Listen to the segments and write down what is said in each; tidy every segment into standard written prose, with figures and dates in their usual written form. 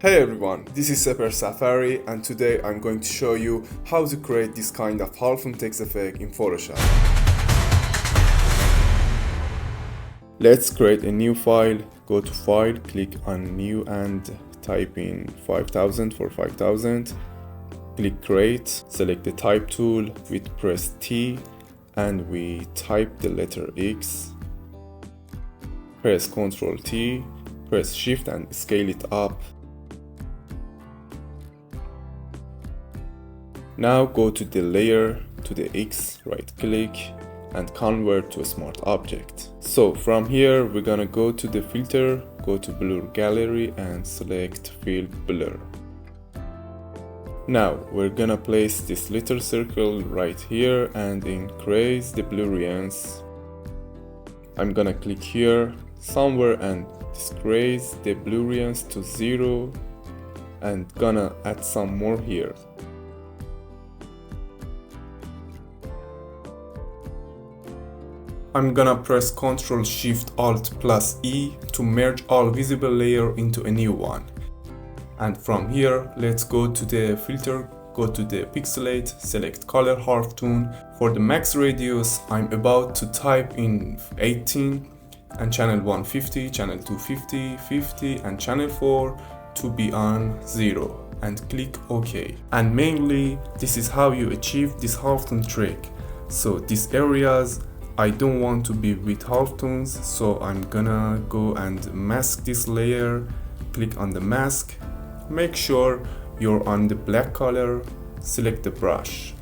Hey everyone, this is Sepehr Safari and today I'm going to show you how to create this kind of halftone text effect in Photoshop. Let's create a new file. Go to File, click on New and type in 5000 for 5000. Click Create, select the Type tool, we press T and we type the letter X. Press Ctrl T, press Shift and scale it up. Now go to the layer, to the X, right click and convert to a smart object. So from here we're gonna go to the filter, go to Blur Gallery and select Fill Blur. Now we're gonna place this little circle right here and increase the blurriness. I'm gonna click here somewhere and decrease the blurriness to 0 and gonna add some more here. I'm gonna press Ctrl Shift Alt plus E to merge all visible layer into a new one. And from here, let's go to the filter, go to the pixelate, select color halftone. For the max radius, I'm about to type in 18 and channel 150, channel 250, 50 and channel 4 to be on 0 and click OK. And mainly, this is how you achieve this halftone trick. So these areas I don't want to be with halftones, so I'm gonna go and mask this layer, click on the mask, make sure you're on the black color, select the brush.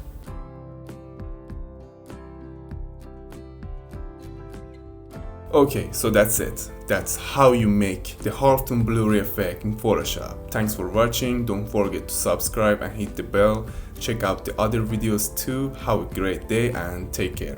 Okay, so that's it. That's how you make the halftone blurry effect in Photoshop. Thanks for watching, don't forget to subscribe and hit the bell. Check out the other videos too. Have a great day and take care.